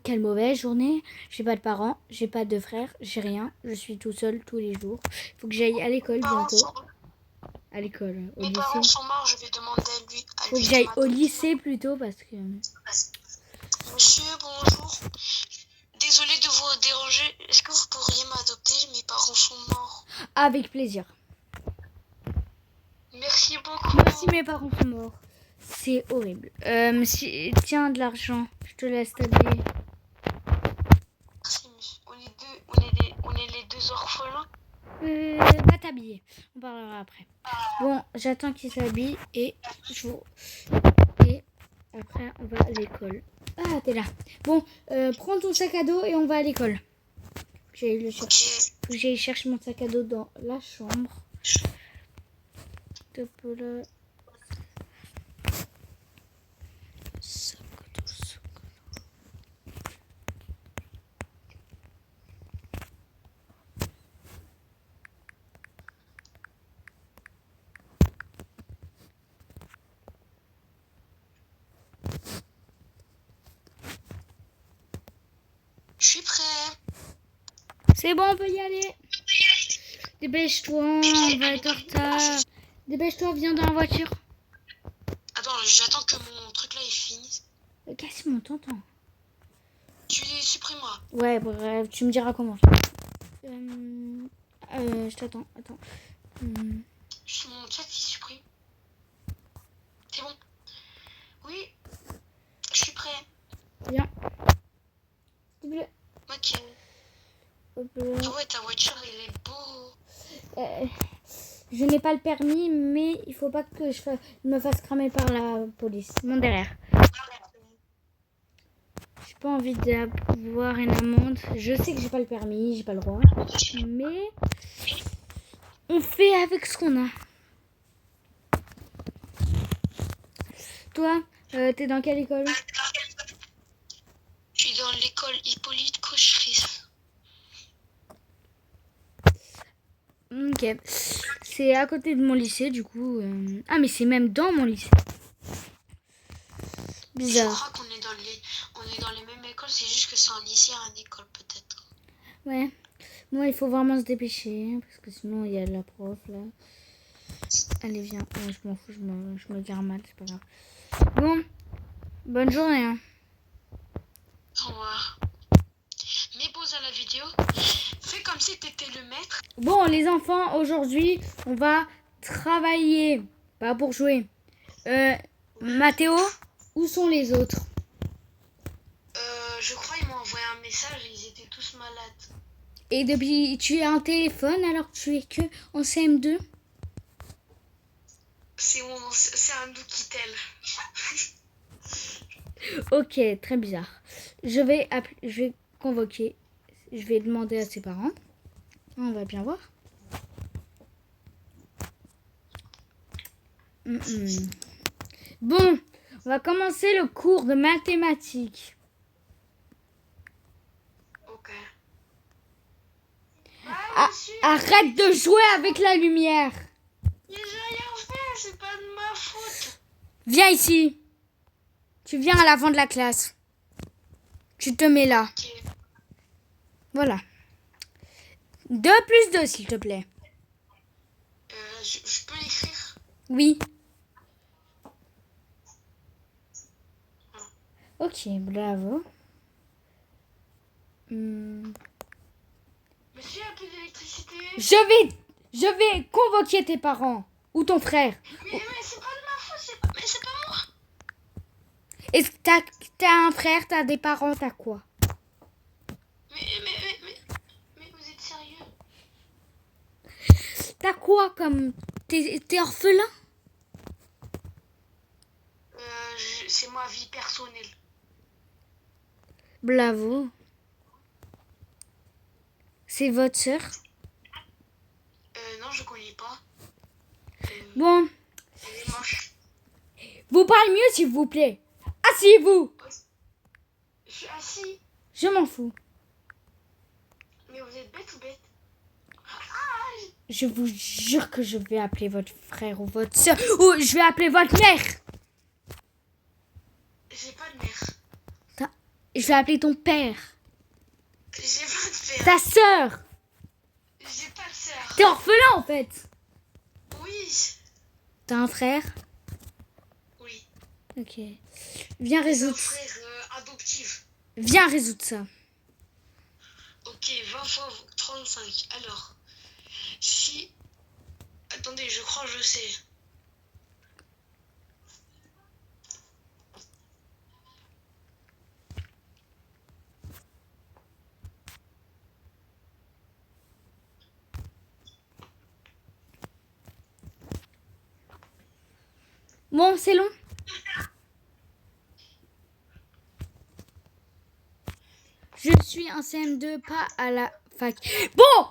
Quelle mauvaise journée. J'ai pas de parents, j'ai pas de frères, j'ai rien. Je suis tout seul tous les jours. Faut que j'aille à l'école bientôt. À l'école, au Mes lycée. parents sont morts, je vais demander à lui. Faut que j'aille au lycée plutôt parce que... Monsieur, bonjour. Désolée de vous déranger. Est-ce que vous pourriez m'adopter? Mes parents sont morts. Avec plaisir. Merci beaucoup. Moi aussi, mes parents sont morts. C'est horrible. Tiens, de l'argent. Je te laisse t'habiller. Merci, monsieur. On est les deux orphelins. Va t'habiller. On parlera après. Bon, j'attends qu'il s'habille et et après on va à l'école. Ah, t'es là. Bon, prends ton sac à dos et on va à l'école. J'aille le chercher. Faut que j'aille chercher mon sac à dos dans la chambre. Top là. Sac à dos, sac à dos. Je suis prêt. C'est bon, on peut y aller. Dépêche-toi, on va être en retard. Dépêche-toi, viens dans la voiture. Attends, j'attends que mon truc là est fini. Casse mon tonton. Tu les supprimeras. Ouais, bref, tu me diras comment. Je t'attends, attends. Juste mon chat il supprime. C'est bon. Oui. Je suis prêt. Viens. S'il te plaît. Ok. Hop là. Ah ouais, ta voiture, il est beau. Je n'ai pas le permis, mais il faut pas que je me fasse cramer par la police. Mon derrière. J'ai pas envie d'avoir une amende. Je sais que j'ai pas le permis, j'ai pas le droit. Mais on fait avec ce qu'on a. Toi, t'es dans quelle école? Je suis dans l'école Hippolyte Cocheris. Ok. C'est à côté de mon lycée, du coup. Ah, mais c'est même dans mon lycée. Bizarre. Je crois qu'on est dans les mêmes écoles, c'est juste que c'est un lycée à une école peut-être. Ouais. Moi, il faut vraiment se dépêcher, parce que sinon, il y a la prof, là. Allez, viens. Ouais, je m'en fous, je me gare mal, c'est pas grave. Bon. Bonne journée, hein. Au revoir. Mets pause à la vidéo. Fais comme si t'étais le maître. Bon, les enfants, aujourd'hui, on va travailler. Pas pour jouer. Mathéo, où sont les autres? Je crois qu'ils m'ont envoyé un message et ils étaient tous malades. Et depuis, tu as un téléphone alors que tu es que en CM2? C'est un Noukitel. Ok, très bizarre. Je vais convoquer. Je vais demander à ses parents. On va bien voir. Bon, on va commencer le cours de mathématiques. Ok. Arrête de jouer avec la lumière. Mais j'ai rien fait, c'est pas de ma faute. Viens ici. Tu viens à l'avant de la classe. Tu te mets là. Ok. Voilà. 2 plus 2, s'il te plaît. Je peux l'écrire? Oui. Ok, bravo. Monsieur, il n'y a plus d'électricité. Je vais convoquer tes parents. Ou ton frère. Mais c'est pas de ma faute, c'est pas moi. Est-ce que t'as un frère, t'as des parents, t'as quoi? Mais vous êtes sérieux? T'as quoi comme... T'es orphelin? C'est ma vie personnelle. Bravo. C'est votre sœur? Non, je connais pas. Bon. Elle est moche. Vous parlez mieux, s'il vous plaît. Asseyez-vous. Je suis assis. Je m'en fous. Mais vous êtes bête ou bête? Je vous jure que je vais appeler votre frère ou votre soeur. Ou je vais appeler votre mère. J'ai pas de mère. Je vais appeler ton père. J'ai pas de père. Ta sœur. J'ai pas de sœur. T'es orphelin en fait. Oui. T'as un frère? Oui. Ok. Viens C'est un résoudre. frère adoptif. Viens résoudre ça. Ok, 20 fois 35. Alors, si... Attendez, je crois que je sais. Bon, c'est long. Je suis un CM2, pas à la fac. Bon!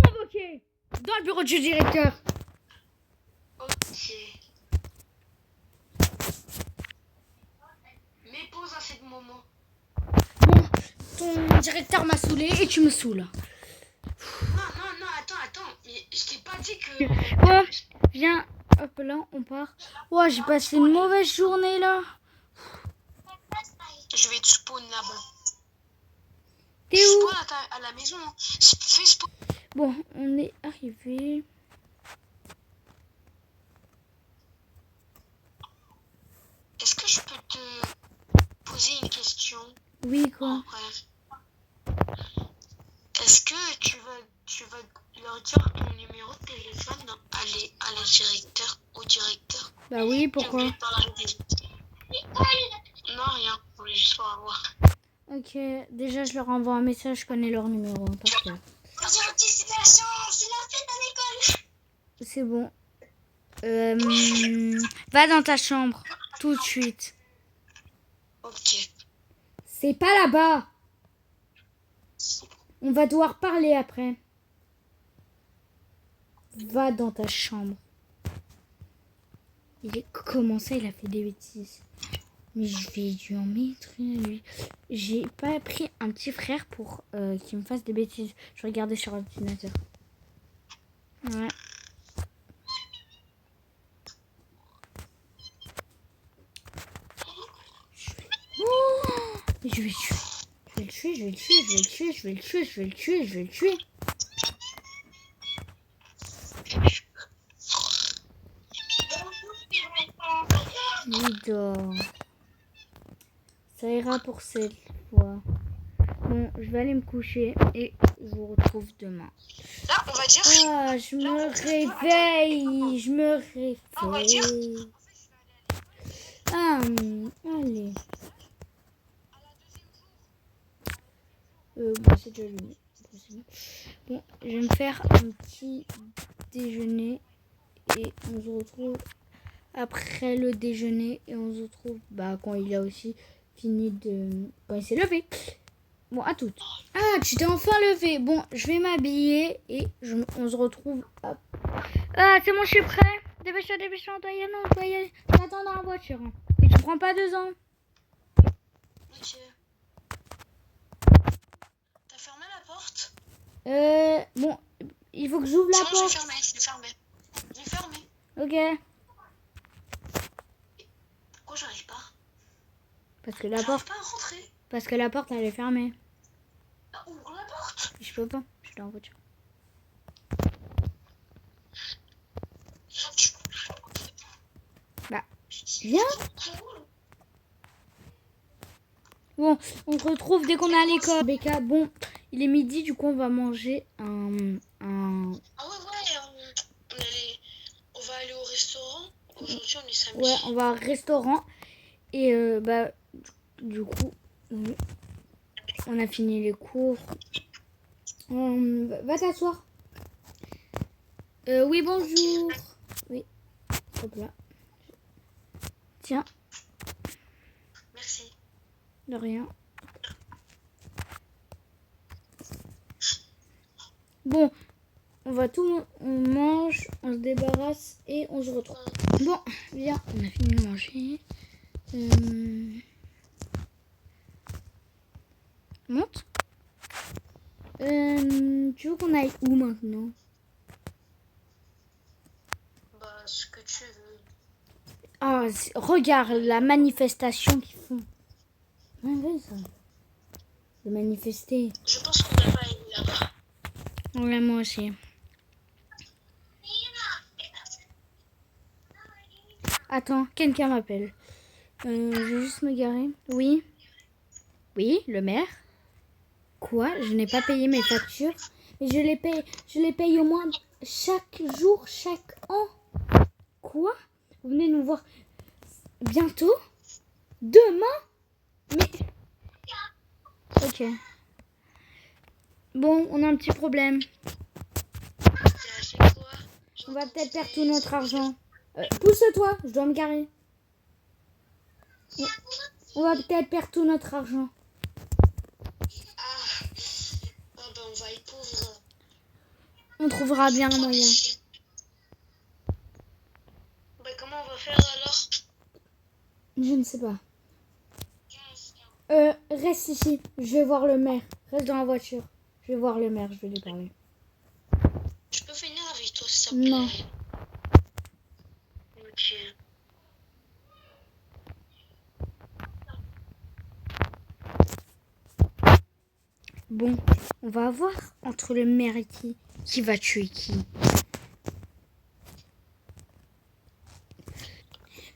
Convoqué dans le bureau du directeur. Ok. Mes pauses à ce moment. Bon, ton directeur m'a saoulé et tu me saoules. Non, attends. Mais je t'ai pas dit que... Bon, viens. Hop là, on part. Oh, j'ai passé une mauvaise journée là. Je vais te spawn là-bas. T'es Je où? spawn à la maison. Hein. Fais spawn. Bon, on est arrivé. Est-ce que je peux te poser une question? Oui, quoi? Ouais. Est-ce que tu vas leur dire ton numéro de téléphone au directeur? Bah oui, pourquoi? J'ai oublié de parler. Non, rien. Je voulais juste pas avoir. Ok, déjà je leur envoie un message, je connais leur numéro hein, par cœur. Anticipation, c'est la fête à l'école. C'est bon. Va dans ta chambre, tout de suite. Ok. C'est pas là-bas. On va devoir parler après. Va dans ta chambre. Comment ça, il a fait des bêtises? Mais je vais lui en mettre une, lui. J'ai pas pris un petit frère pour qu'il me fasse des bêtises. Je regardais sur l'ordinateur. Ouais. Oh, je vais le tuer. Je vais le tuer, je vais le tuer, je vais le tuer, je vais le tuer, je vais le tuer, je vais le tuer. Il dort. Ça ira pour cette fois. Bon, je vais aller me coucher et je vous retrouve demain. Là, on va dire. Ah, je me réveille. Je me réveille. Ah, allez. Bon, c'est déjà luné. Bon, je vais me faire un petit déjeuner et on se retrouve après le déjeuner et on se retrouve quand il a aussi fini de... quand il s'est levé. Bon, à toutes. Ah, tu t'es enfin levé. Bon, je vais m'habiller et on se retrouve. Hop. Ah, c'est bon, je suis prêt. Dépêche-toi, on doit y aller, on doit y aller. Je t'attends dans la voiture. Hein. Et tu prends pas 2 ans. Ok. T'as fermé la porte? Bon, il faut que j'ouvre la porte. C'est bon, j'ai fermé. Ok. Pourquoi j'arrive pas? Parce que la J'arrive porte. pas à rentrer. Parce que la porte, elle est fermée. Ouvre la porte. Je peux pas. Je suis dans la voiture. Viens. Bon, on se retrouve dès qu'on est à l'école. Becca, bon, il est midi, du coup, on va manger un... Ah ouais, on va aller au restaurant. Aujourd'hui, on est samedi. Ouais, on va au restaurant. Et du coup, on a fini les cours. Va t'asseoir. Oui, bonjour. Oui, hop là. Tiens. Merci. De rien. Bon, on mange, on se débarrasse et on se retrouve. Bon, viens, on a fini de manger. Monte. Tu veux qu'on aille où maintenant? Ce que tu veux. Ah, regarde la manifestation qu'ils font. Ouais, ouais, ça. De manifester. Je pense qu'on n'a pas aimé là-bas. Ouais, moi aussi. Attends, quelqu'un m'appelle. Je vais juste me garer. Oui. Oui, le maire. Quoi? Je n'ai pas payé mes factures. Mais je les paye au moins chaque jour, chaque an. Quoi? Vous venez nous voir bientôt? Demain? Mais... Ok. Bon, on a un petit problème. C'est quoi? On va peut-être perdre tout notre argent. Pousse-toi, je dois me garer. On va peut-être perdre tout notre argent. Ah, oh, ben on va être pauvres. On trouvera bien un moyen. Ben comment on va faire alors? Je ne sais pas. Reste ici. Je vais voir le maire. Reste dans la voiture. Je vais voir le maire, je vais lui parler. Je peux venir avec toi s'il te plaît? Non. Ok. Bon, on va voir entre le maire et qui va tuer qui.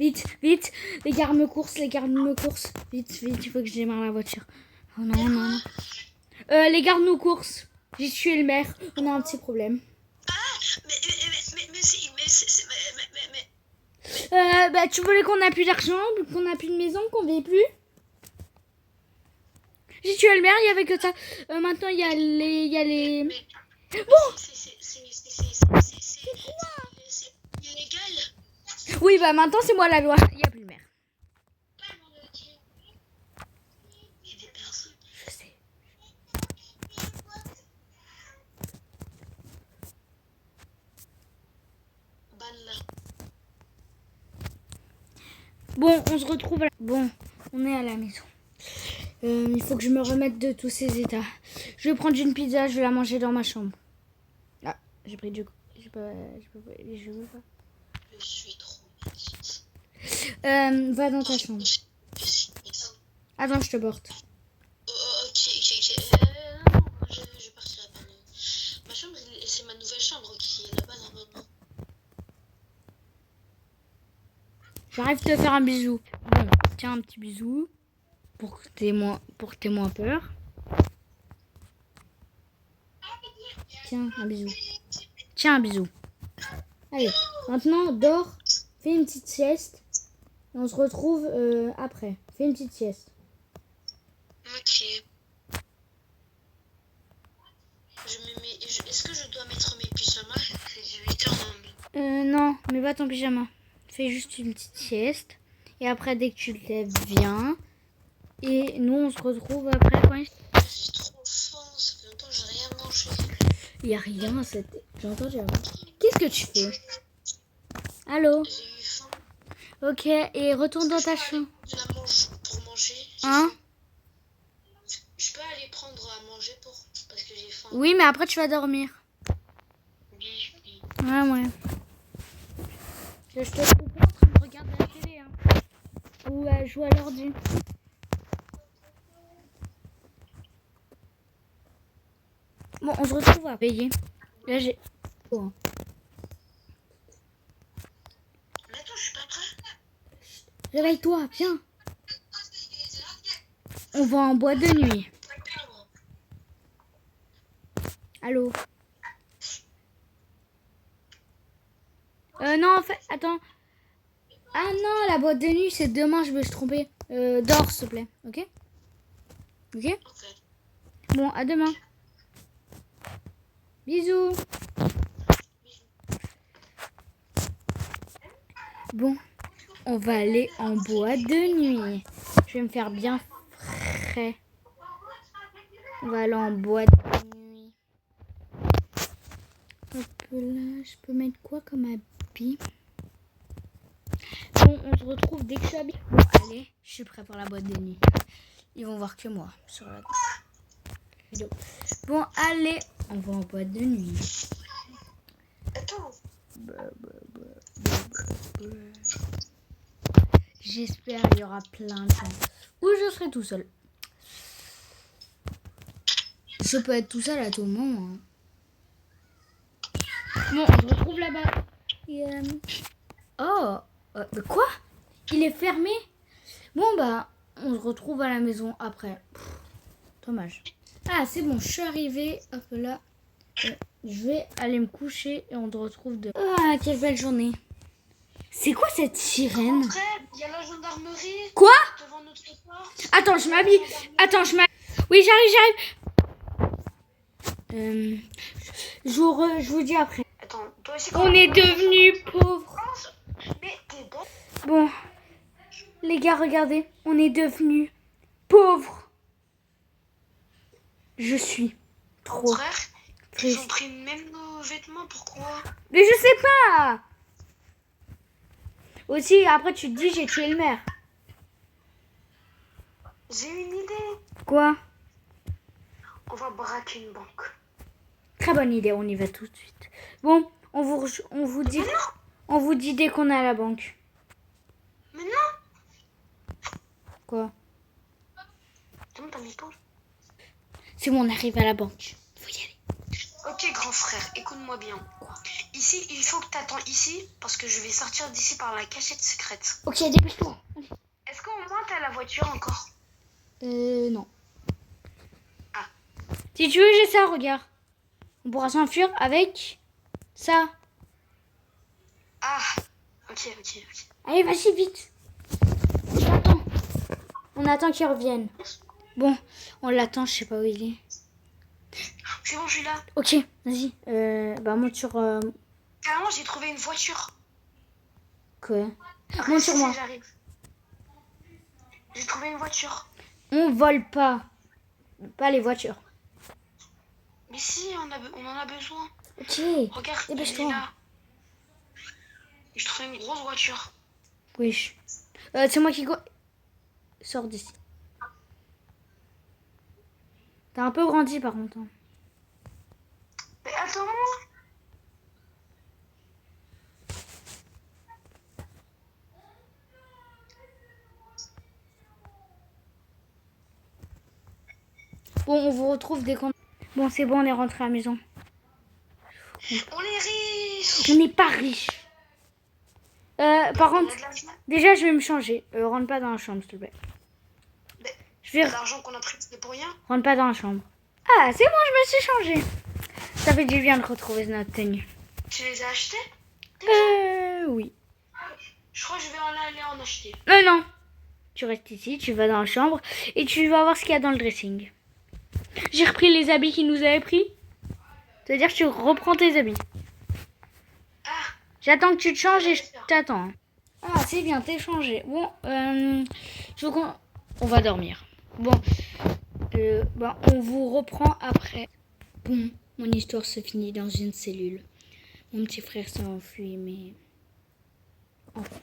Vite, vite, les gardes me coursent, les gardes me coursent. Vite, vite, il faut que je démarre la voiture. Oh non, non, non. Les gardes nous coursent. J'ai tué le maire, on a un petit problème. Bah, tu voulais qu'on a plus d'argent, qu'on a plus de maison, qu'on vit plus? J'ai tué le maire, il y avait que ça. Maintenant, il y a les... Bon! C'est illégal. Oui, bah maintenant, c'est moi la loi. Il n'y a plus le maire. Il y a des personnes. Je sais. Ban là. Bon, on se retrouve à la... Bon, on est à la maison. Il faut que je me remette de tous ces états. Je vais prendre une pizza, je vais la manger dans ma chambre. Ah, j'ai pris du... Je veux pas. Je suis trop petite. Va dans ta chambre. Attends, je te porte. Ok. Non, je partirai pas. Ma chambre, c'est ma nouvelle chambre qui est là-bas normalement. J'arrive te faire un bisou. Bon, tiens un petit bisou. Pour que t'aies moins peur. Tiens, un bisou. Tiens, un bisou. Allez, maintenant, dors. Fais une petite sieste. Et on se retrouve après. Fais une petite sieste. Ok. Est-ce que je dois mettre mes pyjamas? C'est 18h. Non, mets pas ton pyjama. Fais juste une petite sieste. Et après, dès que tu te lèves, viens. Et nous, on se retrouve après quand J'ai trop faim, ça fait longtemps que j'ai rien mangé. il n'y a rien. J'ai entendu avant. Qu'est-ce que tu fais? Allô? J'ai eu faim. Ok, et retourne dans ta chambre. De la mange pour manger. Hein? Je peux aller prendre à manger parce que j'ai faim. Oui, mais après, tu vas dormir. Oui. Ouais. Je te trouve pas en train de regarder la télé. Hein. Ou jouer à l'ordi. Bon, on se retrouve à payer. Là, j'ai... Oh. Mais attends, je suis pas prêt. Réveille-toi, viens. On va en boîte de nuit. Allô? Non, en fait, attends. Ah non, la boîte de nuit, c'est demain, je me suis trompée. Dors, s'il te plaît, ok? Ok? Bon, à demain. Bisous. Bon, on va aller en boîte de nuit. Je vais me faire bien frais. On va aller en boîte de nuit. Hop là, je peux mettre quoi comme habit? Bon, on se retrouve dès que je suis habillée. Bon, allez, je suis prêt pour la boîte de nuit. Ils vont voir que moi sur la vidéo. Bon, allez, on va en boîte de nuit. Attends. J'espère qu'il y aura plein de gens. Ou je serai tout seul. Je peux être tout seul à tout moment. Hein. Bon, on se retrouve là-bas. Et, oh, mais quoi? Il est fermé? Bon, bah, on se retrouve à la maison après. Pff, dommage. Ah, c'est bon, je suis arrivée. Hop là. Je vais aller me coucher et on se retrouve de... Ah, quelle belle journée. C'est quoi cette sirène? Après, il y a la gendarmerie. Quoi? Devant notre porte. Attends, je m'habille. Attends, je m'habille. Oui, j'arrive. Je vous dis après. Attends, toi aussi. On est devenus pauvres. Mais t'es bête. Bon, les gars, regardez. On est devenus pauvres. Je suis trop Frère, ils triste. ont pris même nos vêtements, pourquoi? Mais je sais pas. Aussi, après, tu te dis, j'ai tué le maire. J'ai une idée. Quoi? On va braquer une banque. Très bonne idée, on y va tout de suite. Bon, on vous dit, Mais non. on vous dit dès qu'on est à la banque. Mais non. Quoi? C'est bon, t'as mis pause. C'est bon, on arrive à la banque. Faut y aller. Ok, grand frère, écoute-moi bien. Ici, il faut que t'attends ici, parce que je vais sortir d'ici par la cachette secrète. Ok, dépêche-toi. Est-ce qu'au moins t'as la voiture encore? Non. Ah. Si tu veux, j'ai ça, regarde. On pourra s'enfuir avec ça. Ah. Ok. Allez, vas-y, vite. J'attends. On attend qu'il revienne. Bon, on l'attend, je sais pas où il est. C'est bon, je suis là. Ok, vas-y. Bah, monte sur... Carrément, j'ai trouvé une voiture. Quoi? Reste Monte sur ici, moi. j'arrive. J'ai trouvé une voiture. On vole pas. Pas les voitures. Mais si, on en a besoin. Ok. Regarde, elle est Dépêche-toi. là. J'ai trouvé une grosse voiture. Oui. C'est moi qui... Sors d'ici. T'as un peu grandi par contre. Hein. Mais attends-moi. Bon, on vous retrouve dès qu'on... Bon, c'est bon, on est rentré à la maison. On est riches. On n'est pas riche. Par On contre, a de l'argent. déjà, je vais me changer. Rentre pas dans la chambre, s'il te plaît. Mais Je vais... l'argent qu'on a pris, c'était pour rien. Rentre pas dans la chambre. Ah, c'est bon, je me suis changée. Ça fait du bien de retrouver notre tenue. Tu les as achetés? Oui. Je crois que je vais aller en acheter. Non. Tu restes ici, tu vas dans la chambre et tu vas voir ce qu'il y a dans le dressing. J'ai repris les habits qu'ils nous avaient pris. C'est-à-dire que tu reprends tes habits. Ah, J'attends que tu te changes et je t'attends. Ah, c'est bien, t'es changé. Bon, je veux qu'on... On va dormir. Bon, on vous reprend après. Bon, mon histoire se finit dans une cellule. Mon petit frère s'est enfui, mais... Au revoir.